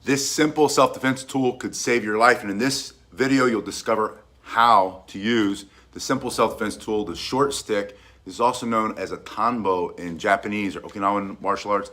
This simple self-defense tool could save your life, and in this video you'll discover how to use the simple self-defense tool, the short stick. This is also known as a tanbo in Japanese or Okinawan martial arts.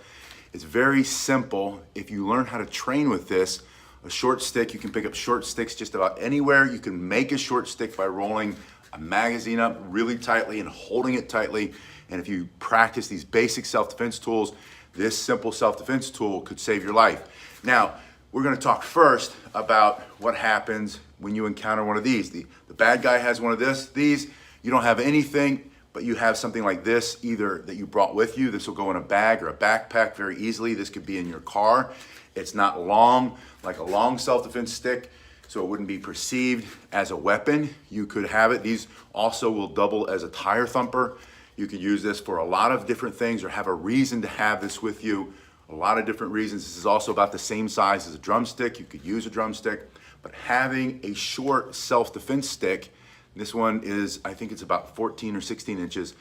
It's very simple. If you learn how to train with this, a short stick, you can pick up short sticks just about anywhere. You can make a short stick by rolling a magazine up really tightly and holding it tightly. And if you practice these basic self-defense tools, this simple self-defense tool could save your life. Now, we're gonna talk first about what happens when you encounter one of these. The bad guy has one of these, you don't have anything, but you have something like this, either that you brought with you. This will go in a bag or a backpack very easily. This could be in your car. It's not long, like a long self-defense stick, so it wouldn't be perceived as a weapon. You could have it. These also will double as a tire thumper. You could use this for a lot of different things or have a reason to have this with you. A lot of different reasons. This is also about the same size as a drumstick. You could use a drumstick, but having a short self-defense stick, this one is, I think it's about 14 or 16 inches.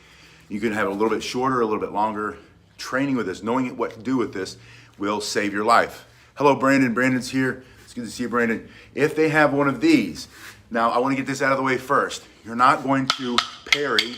You can have it a little bit shorter, a little bit longer. Training with this, knowing what to do with this will save your life. Hello, Brandon. Brandon's here. It's good to see you, Brandon. If they have one of these, now I want to get this out of the way first. You're not going to parry.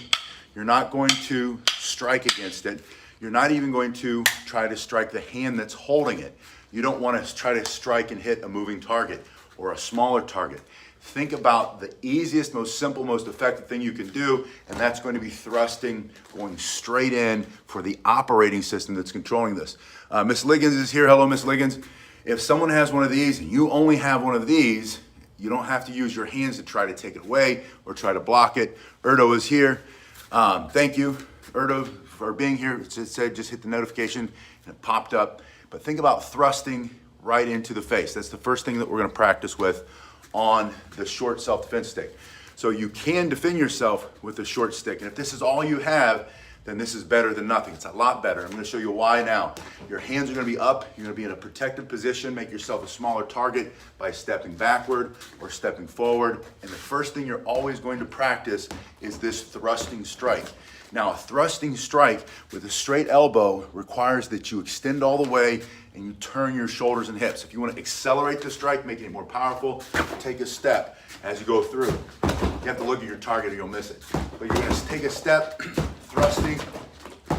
You're not going to strike against it. You're not even going to try to strike the hand that's holding it. You don't want to try to strike and hit a moving target or a smaller target. Think about the easiest, most simple, most effective thing you can do, and that's going to be thrusting, going straight in for the operating system that's controlling this. Miss Liggins is here. Hello, Miss Liggins. If someone has one of these and you only have one of these, you don't have to use your hands to try to take it away or try to block it. Erdo is here. Thank you, Erdo, for being here. It said just hit the notification and it popped up. But think about thrusting right into the face. That's the first thing that we're going to practice with on the short self-defense stick. So you can defend yourself with a short stick. And if this is all you have, then this is better than nothing. It's a lot better. I'm going to show you why now. Your hands are going to be up. You're going to be in a protective position. Make yourself a smaller target by stepping backward or stepping forward. And the first thing you're always going to practice is this thrusting strike. Now, a thrusting strike with a straight elbow requires that you extend all the way and you turn your shoulders and hips. If you want to accelerate the strike, making it more powerful, take a step as you go through. You have to look at your target or you'll miss it. But you're going to take a step, thrusting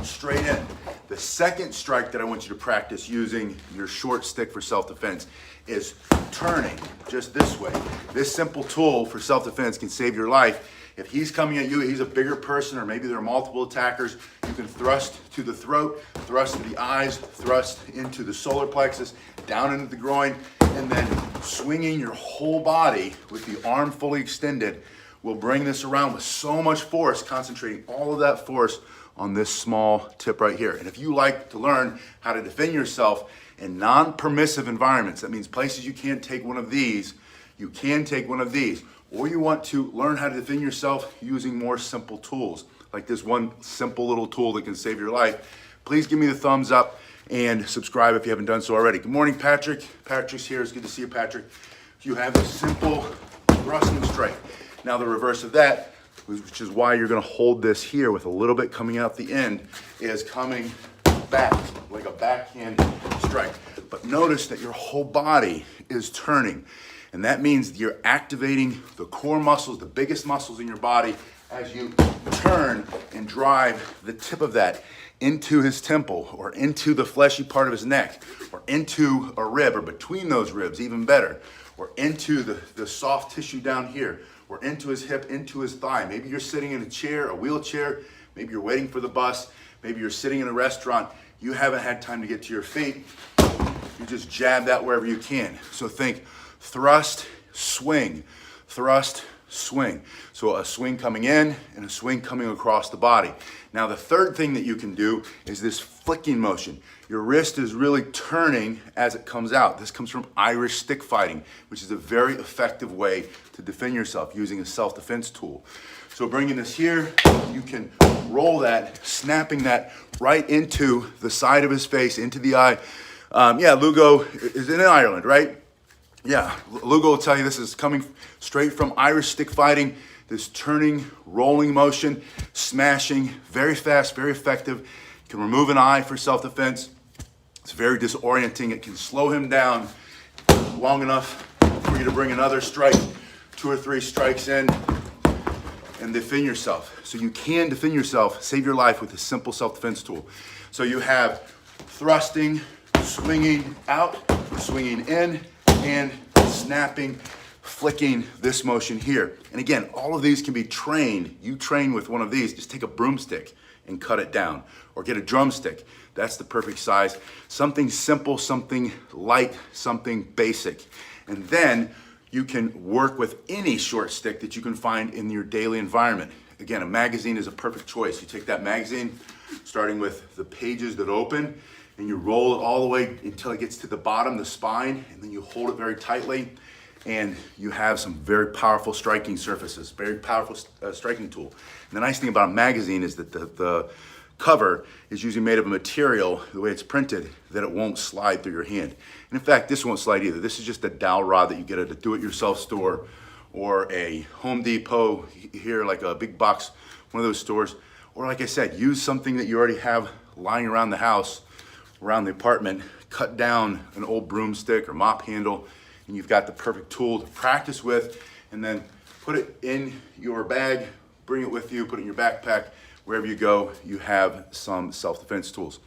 straight in. The second strike that I want you to practice using your short stick for self-defense is turning just this way. This simple tool for self-defense can save your life. If he's coming at you, he's a bigger person, or maybe there are multiple attackers, you can thrust to the throat, thrust to the eyes, thrust into the solar plexus, down into the groin, and then swinging your whole body with the arm fully extended will bring this around with so much force, concentrating all of that force on this small tip right here. And if you like to learn how to defend yourself in non-permissive environments, that means places you can't take one of these, you can take one of these. Or you want to learn how to defend yourself using more simple tools, like this one simple little tool that can save your life, please give me the thumbs up and subscribe if you haven't done so already. Good morning, Patrick. Patrick's here. It's good to see you, Patrick. You have a simple thrusting strike. Now the reverse of that, which is why you're going to hold this here with a little bit coming out the end, is coming back, like a backhand strike. But notice that your whole body is turning. And that means you're activating the core muscles, the biggest muscles in your body, as you turn and drive the tip of that into his temple or into the fleshy part of his neck or into a rib or between those ribs, even better, or into the soft tissue down here or into his hip, into his thigh. Maybe you're sitting in a chair, a wheelchair, maybe you're waiting for the bus, maybe you're sitting in a restaurant, you haven't had time to get to your feet, you just jab that wherever you can. So think thrust, swing, thrust, swing. So a swing coming in and a swing coming across the body. Now the third thing that you can do is this flicking motion. Your wrist is really turning as it comes out. This comes from Irish stick fighting, which is a very effective way to defend yourself using a self-defense tool. So bringing this here, you can roll that, snapping that right into the side of his face, into the eye. Yeah, Lugo is in Ireland, right? Yeah, Lugo will tell you this is coming straight from Irish stick fighting. This turning, rolling motion, smashing, very fast, very effective. You can remove an eye for self-defense. It's very disorienting. It can slow him down long enough for you to bring another strike, 2 or 3 strikes in, and defend yourself. So you can defend yourself, save your life with a simple self-defense tool. So you have thrusting, swinging out, swinging in, and snapping, flicking this motion here. And again, all of these can be trained. You train with one of these, just take a broomstick and cut it down, or get a drumstick. That's the perfect size. Something simple, something light, something basic. And then you can work with any short stick that you can find in your daily environment. Again, a magazine is a perfect choice. You take that magazine, starting with the pages that open, and you roll it all the way until it gets to the bottom, the spine, and then you hold it very tightly, and you have some very powerful striking surfaces, very powerful striking tool. And the nice thing about a magazine is that the cover is usually made of a material, the way it's printed, that it won't slide through your hand. And in fact, this won't slide either. This is just a dowel rod that you get at a do-it-yourself store or a Home Depot here, like a big box, one of those stores. Or like I said, use something that you already have lying around the house, around the apartment, cut down an old broomstick or mop handle, and you've got the perfect tool to practice with, and then put it in your bag, bring it with you, put it in your backpack. Wherever you go, you have some self-defense tools.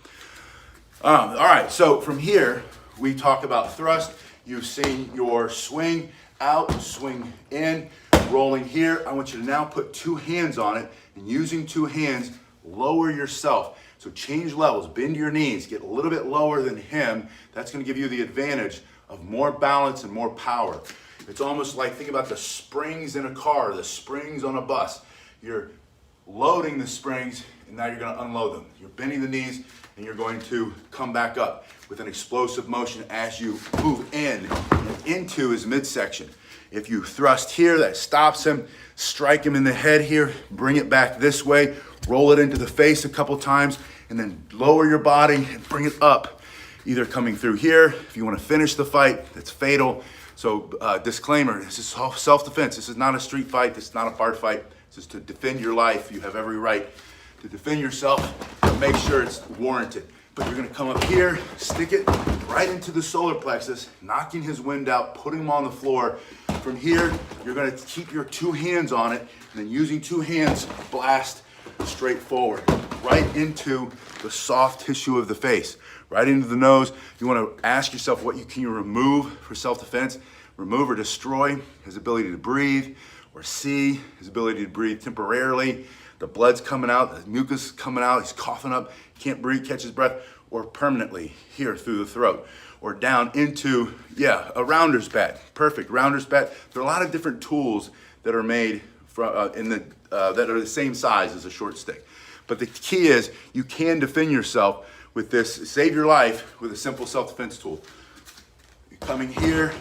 All right, so from here, we talk about thrust. You've seen your swing out, swing in, rolling here. I want you to now put 2 hands on it, and using 2 hands, lower yourself. So change levels, bend your knees, get a little bit lower than him. That's gonna give you the advantage of more balance and more power. It's almost like, think about the springs in a car, the springs on a bus. You're loading the springs, and now you're going to unload them. You're bending the knees, and you're going to come back up with an explosive motion as you move in. And into is midsection. If you thrust here, that stops him. Strike him in the head here, bring it back this way, roll it into the face a couple times, and then lower your body and bring it up. Either coming through here, if you want to finish the fight, that's fatal. So disclaimer, this is self-defense. This is not a street fight. This is not a bar fight. This is to defend your life. You have every right to defend yourself, but make sure it's warranted. But you're gonna come up here, stick it right into the solar plexus, knocking his wind out, putting him on the floor. From here, you're gonna keep your 2 hands on it, and then using 2 hands, blast straight forward, right into the soft tissue of the face, right into the nose. You wanna ask yourself, what can you remove for self-defense? Remove or destroy his ability to breathe, or see, his ability to breathe temporarily. The blood's coming out, the mucus is coming out, he's coughing up, can't breathe, catch his breath, or permanently here through the throat, or down into, a rounder's bat. Perfect, rounder's bat. There are a lot of different tools that are made from, that are the same size as a short stick. But the key is, you can defend yourself with this, save your life with a simple self-defense tool. You're coming here,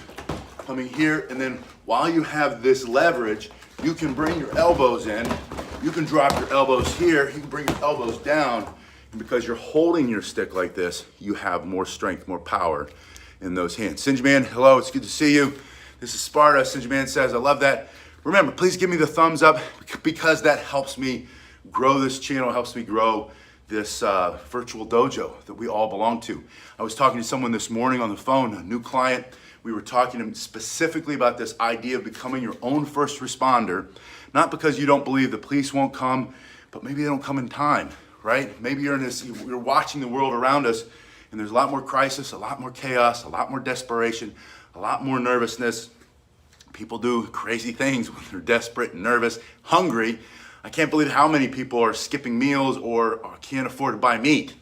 and then while you have this leverage, you can bring your elbows in, you can drop your elbows here, you can bring your elbows down, and because you're holding your stick like this, you have more strength, more power in those hands. Singe Man, hello, it's good to see you. This is Sparta. Singe Man says, I love that. Remember, please give me the thumbs up, because that helps me grow this channel, helps me grow this virtual dojo that we all belong to. I was talking to someone this morning on the phone, a new client. We were talking to him specifically about this idea of becoming your own first responder, not because you don't believe the police won't come, but maybe they don't come in time, right? Maybe you're watching the world around us, and there's a lot more crisis, a lot more chaos, a lot more desperation, a lot more nervousness. People do crazy things when they're desperate and nervous, hungry. I can't believe how many people are skipping meals or can't afford to buy meat,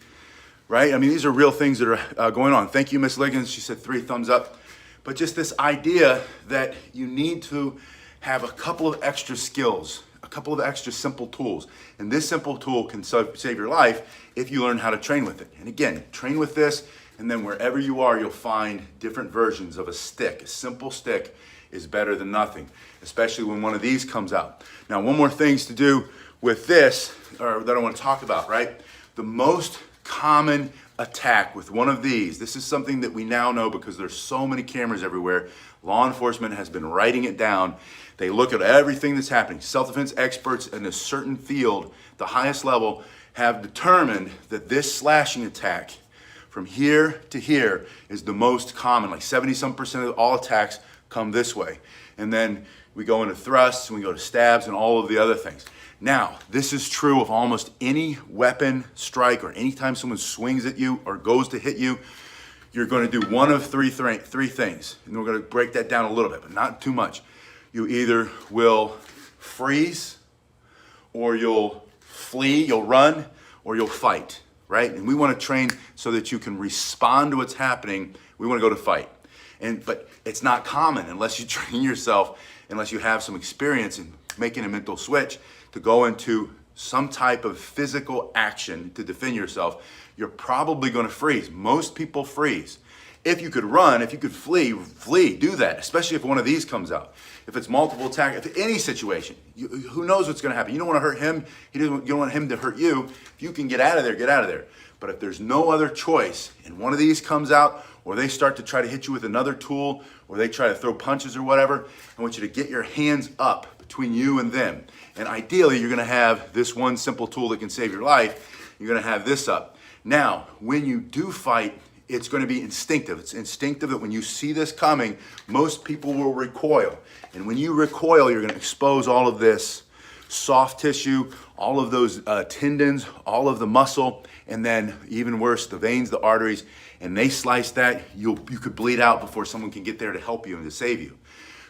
right? I mean, these are real things that are going on. Thank you, Miss Liggins. She said 3 thumbs up. But just this idea that you need to have a couple of extra skills, a couple of extra simple tools. And this simple tool can save your life if you learn how to train with it. And again, train with this, and then wherever you are, you'll find different versions of a stick. A simple stick is better than nothing, especially when one of these comes out. Now, one more things to do with this, or that I want to talk about, right? The most common attack with one of these, this is something that we now know because there's so many cameras everywhere. Law enforcement has been writing it down. They look at everything that's happening. Self-defense experts in a certain field, the highest level, have determined that this slashing attack from here to here is the most common. Like 70-some% of all attacks come this way. And then we go into thrusts and we go to stabs and all of the other things. Now, this is true of almost any weapon strike, or anytime someone swings at you or goes to hit you. You're going to do one of three things. And we're going to break that down a little bit, but not too much. You either will freeze, or you'll flee, you'll run, or you'll fight, right? And we want to train so that you can respond to what's happening. We want to go to fight. But it's not common unless you train yourself, unless you have some experience in making a mental switch to go into some type of physical action to defend yourself. You're probably going to freeze. Most people freeze. If you could run, if you could flee, do that, especially if one of these comes out. If it's multiple attack, if any situation, who knows what's going to happen? You don't want to hurt him. You don't want him to hurt you. If you can get out of there, get out of there. But if there's no other choice and one of these comes out, or they start to try to hit you with another tool, or they try to throw punches or whatever, I want you to get your hands up between you and them. And ideally, you're going to have this one simple tool that can save your life. You're going to have this up. Now, when you do fight, it's going to be instinctive. It's instinctive that when you see this coming, most people will recoil. And when you recoil, you're going to expose all of this soft tissue, all of those tendons, all of the muscle, and then even worse, the veins, the arteries, and they slice that, you could bleed out before someone can get there to help you and to save you.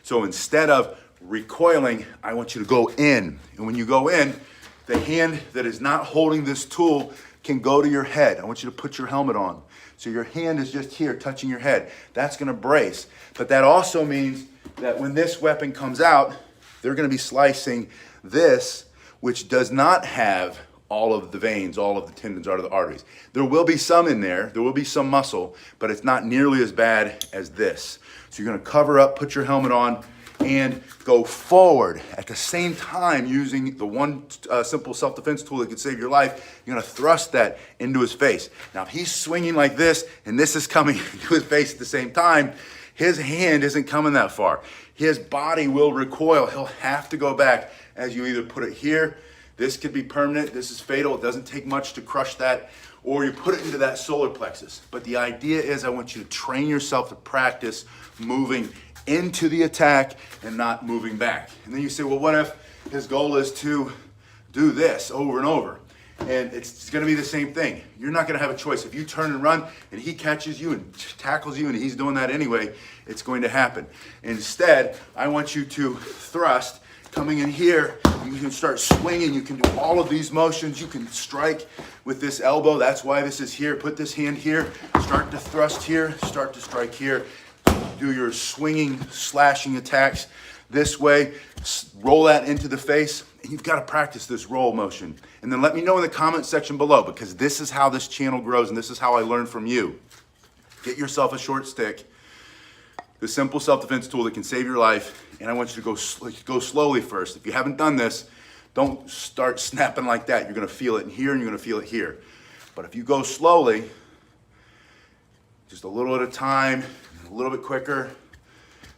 So instead of recoiling, I want you to go in. And when you go in, the hand that is not holding this tool can go to your head. I want you to put your helmet on. So your hand is just here touching your head. That's going to brace. But that also means that when this weapon comes out, they're going to be slicing this, which does not have all of the veins, all of the tendons, all of the arteries. There will be some in there. There will be some muscle, but it's not nearly as bad as this. So you're going to cover up, put your helmet on, and go forward. At the same time, using the one simple self-defense tool that could save your life, you're going to thrust that into his face. Now, if he's swinging like this, and this is coming into his face at the same time, his hand isn't coming that far. His body will recoil. He'll have to go back as you either put it here. This could be permanent. This is fatal. It doesn't take much to crush that. Or you put it into that solar plexus. But the idea is I want you to train yourself to practice moving into the attack and not moving back. And then you say, well, what if his goal is to do this over and over? And it's going to be the same thing. You're not going to have a choice. If you turn and run and he catches you and tackles you and he's doing that anyway, it's going to happen. Instead, I want you to thrust. Coming in here, you can start swinging. You can do all of these motions. You can strike with this elbow. That's why this is here. Put this hand here. Start to thrust here. Start to strike here. Do your swinging, slashing attacks this way. Roll that into the face. And you've got to practice this roll motion. And then let me know in the comment section below, because this is how this channel grows and this is how I learn from you. Get yourself a short stick. The simple self-defense tool that can save your life. And I want you to go slowly first. If you haven't done this, don't start snapping like that. You're going to feel it in here and you're going to feel it here. But if you go slowly, just a little at a time, a little bit quicker,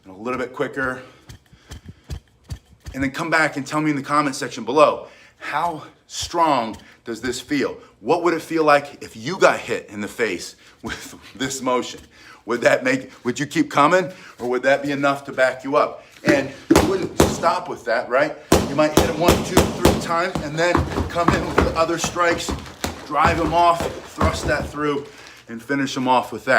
and a little bit quicker, and then come back and tell me in the comment section below, how strong does this feel? What would it feel like if you got hit in the face with this motion? Would you keep coming, or would that be enough to back you up? And you wouldn't stop with that, right? You might hit him 1, 2, 3 times, and then come in with the other strikes, drive him off, thrust that through, and finish him off with that.